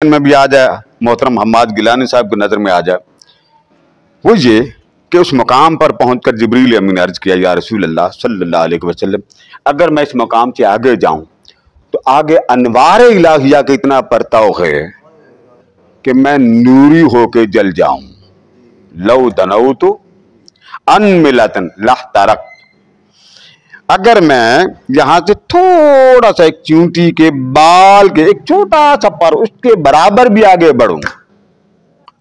में भी आ जाए, मोहतरम हम्माद गिलानी साहब की नज़र में आ जाए, वो ये कि उस मकाम पर पहुंचकर जिब्रील अमीन ने अर्ज़ किया, या रसूल अल्लाह सल्लल्लाहु अलैहि वसल्लम, अगर मैं इस मकाम से आगे जाऊं तो आगे अनवार इलाहिया का इतना परताव है कि मैं नूरी होके जल जाऊं। लव दनऊ तो अनमिलतन लह तरक, अगर मैं यहां से थोड़ा सा एक चींटी के बाल के एक छोटा सा पर उसके बराबर भी आगे बढ़ूं,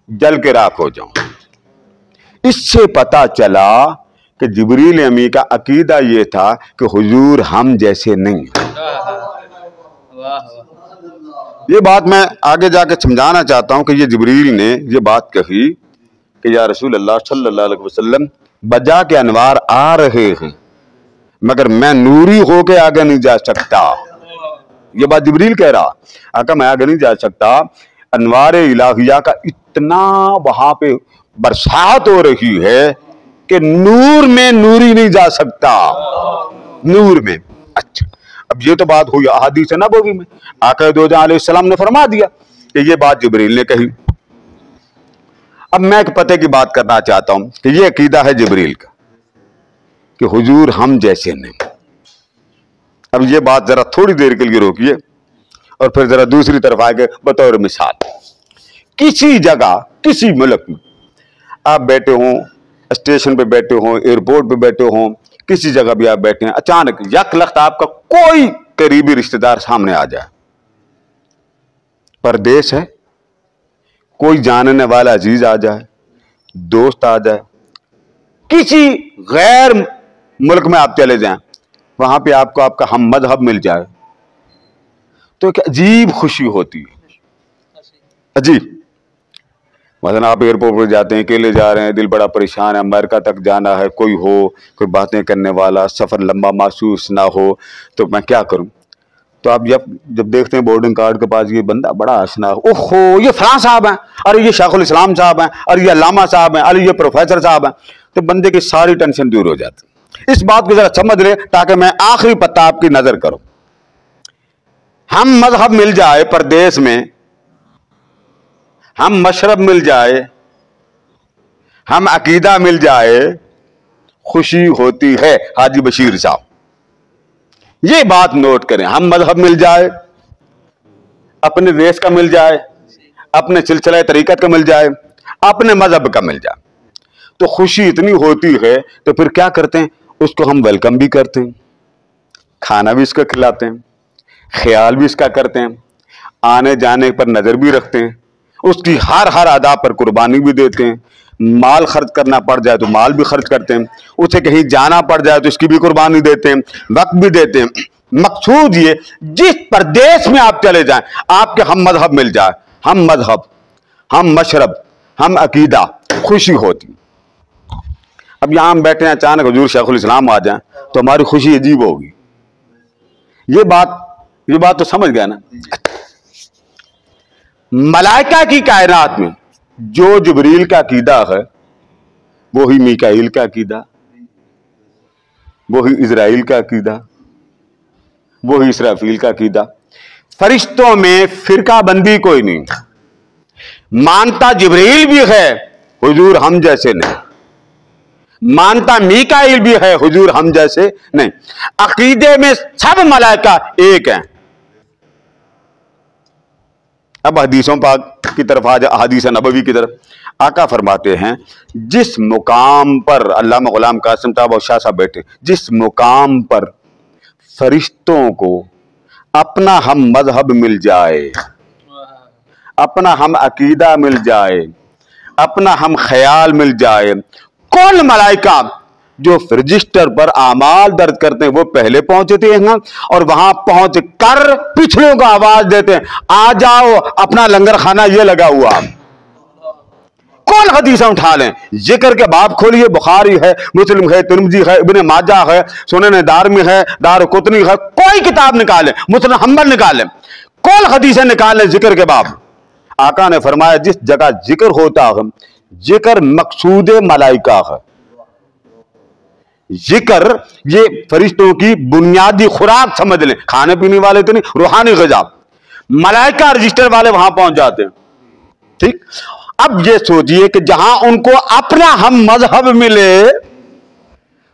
जल के राख हो जाऊं। इससे पता चला कि जिब्रील अमी का अकीदा ये था कि हुजूर हम जैसे नहीं। ये बात मैं आगे जाके समझाना चाहता हूं कि ये जिब्रील ने ये बात कही कि या रसूल अल्लाह सल्लल्लाहु अलैहि वसल्लम, बजा के अनवार आ रहे हैं मगर मैं नूरी होके आगे नहीं जा सकता। ये बात जिब्रील कह रहा, आका मैं आगे नहीं जा सकता, अनवार इलाहिया का इतना वहां पे बरसात हो रही है कि नूर में नूरी नहीं जा सकता, नूर में। अच्छा, अब ये तो बात हुई अहादीस नबवी में, आका दो जहां अलैहिस्सलाम ने फरमा दिया कि ये बात जिब्रील ने कही। अब मैं एक पते की बात करना चाहता हूं कि ये अकीदा है जिब्रील का कि हुजूर हम जैसे नहीं। अब ये बात जरा थोड़ी देर के लिए रोकिए और फिर जरा दूसरी तरफ आगे बतौर मिसाल, किसी जगह किसी मुल्क में आप बैठे हों, स्टेशन पे बैठे हों, एयरपोर्ट पे बैठे हों, किसी जगह भी आप बैठे हैं, अचानक यक लख्त आपका कोई करीबी रिश्तेदार सामने आ जाए, परदेश है, कोई जानने वाला अजीज आ जाए, दोस्त आ जाए, किसी गैर मुल्क में आप चले जाएं, वहां पे आपको आपका हम मजहब मिल जाए तो एक अजीब खुशी होती है, अजीब। मतलब आप एयरपोर्ट पर जाते हैं, अकेले जा रहे हैं, दिल बड़ा परेशान है, अमेरिका तक जाना है, कोई हो, कोई बातें करने वाला, सफर लंबा महसूस ना हो, तो मैं क्या करूं? तो आप जब देखते हैं बोर्डिंग कार्ड के पास ये बंदा बड़ा हंसना, ओहो ये फलां साहब हैं, अरे ये शेखुल इस्लाम साहब हैं, अरे ये अल्लामा साहब हैं, अरे ये प्रोफेसर साहब हैं, तो बंदे की सारी टेंशन दूर हो जाती। इस बात को जरा समझ ले ताकि मैं आखिरी पत्ता आपकी नजर करूं। हम मजहब मिल जाए परदेश में, हम मशरब मिल जाए, हम अकीदा मिल जाए, खुशी होती है हाजी बशीर साहब, ये बात नोट करें। हम मजहब मिल जाए, अपने देश का मिल जाए, अपने सिलसिला तरीकत का मिल जाए, अपने मजहब का मिल जाए, तो खुशी इतनी होती है। तो फिर क्या करते हैं, उसको हम वेलकम भी करते हैं, खाना भी इसका खिलाते हैं, ख्याल भी इसका करते हैं, आने जाने पर नजर भी रखते हैं, उसकी हर अदा पर कुर्बानी भी देते हैं, माल खर्च करना पड़ जाए तो माल भी खर्च करते हैं, उसे कहीं जाना पड़ जाए तो इसकी भी कुर्बानी देते हैं, वक्त भी देते हैं। मकसूद ये, जिस प्रदेश में आप चले जाएं आपके हम मजहब मिल जाए, हम मजहब, हम मशरब, हम अकीदा, खुशी होती। अब यहां हम बैठे हैं, अचानक हुजूर शेखुल इस्लाम आ जाए तो हमारी खुशी अजीब होगी। ये बात तो समझ गया ना। मलाइका की कायनात में जो जिब्रील का अकीदा है वो ही मीकाईल का अकीदा, वो ही इजराइल का अकीदा, वो ही इसराफील का अकीदा। फरिश्तों में फिरका बंदी कोई नहीं, मानता जिब्रील भी है, हुजूर हम जैसे नहीं, मानता मीकाईल भी है, हुजूर हम जैसे नहीं। अकीदे में सब मलाइका एक हैं। अब हदीसों पाक की तरफ आ जा, हदीस नबवी की तरफ। आका फरमाते हैं, जिस मुकाम पर अल्लामा गुलाम कासिम साहब और शाह साहब बैठे, जिस मुकाम पर फरिश्तों को अपना हम मजहब मिल जाए, अपना हम अकीदा मिल जाए, अपना हम ख्याल मिल जाए, कौन मलाइका जो रजिस्टर पर आमाल दर्ज करते हैं वो पहले पहुंचते हैं और वहां पहुंच कर पिछलों को आवाज देते हैं, आ जाओ अपना लंगर खाना ये लगा हुआ। कौन हदीसें उठा लें, जिक्र के बाब खोलिए, बुखारी है, मुस्लिम है, तिरमिजी है, इब्ने माजा है, सुनन दारमी है, दारुकुतनी है, कोई किताब निकाले, मुस्लिम हम्बल निकाले, कौन हदीसें निकाले जिक्र के बाब। आका ने फरमाया, जिस जगह जिक्र होता है, जिक्र मकसूद मलाइका है। जिक्र ये फरिश्तों की बुनियादी खुराक समझ लें, खाने पीने वाले तो नहीं, रूहानी ग़िज़ा। मलाइका रजिस्टर वाले वहां पहुंच जाते हैं। ठीक, अब ये सोचिए कि जहां उनको अपना हम मजहब मिले,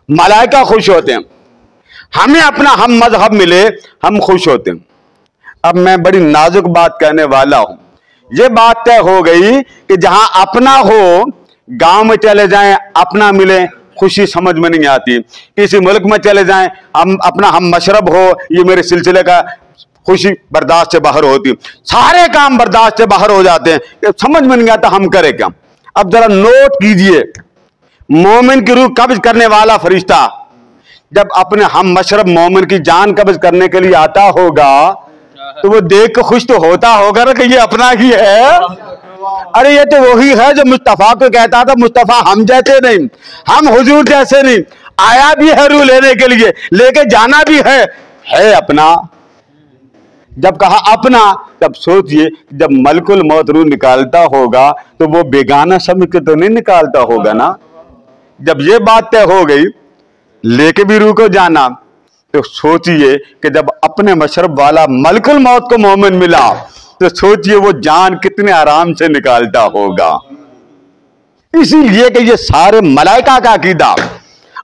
मलाइका खुश होते हैं, हमें अपना हम मजहब मिले, हम खुश होते हैं। अब मैं बड़ी नाजुक बात कहने वाला हूं। यह बात तय हो गई कि जहां अपना हो, गांव में चले जाएं अपना मिले, खुशी समझ में नहीं आती। किसी मुल्क में चले जाएं, हम अपना हम मशरब हो, ये मेरे सिलसिले का, खुशी बर्दाश्त से बाहर होती। सारे काम बर्दाश्त से बाहर हो जाते हैं, समझ में नहीं आता हम करें क्या। अब जरा नोट कीजिए, मोमिन की रूह कब्ज करने वाला फरिश्ता जब अपने हम मशरब मोमिन की जान कब्ज करने के लिए आता होगा, तो वो देख के खुश तो होता होगा ना कि ये अपना ही है। अरे ये तो वही है जो मुस्तफा को कहता था, मुस्तफा हम जैसे नहीं, हम हुजूर जैसे नहीं, आया भी है रूह लेने के लिए, लेके जाना भी है अपना। जब कहा अपना, तब सोचिए जब मलकुल मौत रूह निकालता होगा तो वो बेगाना समझ के तो नहीं निकालता होगा ना। जब ये बात तय हो गई लेके भी रूह को जाना, तो सोचिए कि जब अपने मशरब वाला मलकुल मौत को मोमिन मिला, तो सोचिए वो जान कितने आराम से निकालता होगा। इसीलिए कि ये सारे मलाइका का अकीदा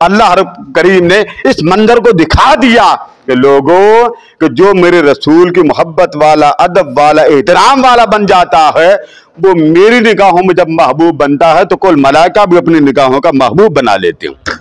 अल्लाह करीम ने इस मंजर को दिखा दिया कि लोगों कि जो मेरे रसूल की मोहब्बत वाला, अदब वाला, एहतराम वाला बन जाता है, वो मेरी निगाहों में जब महबूब बनता है तो कुल मलाइका भी अपनी निगाहों का महबूब बना लेते हैं।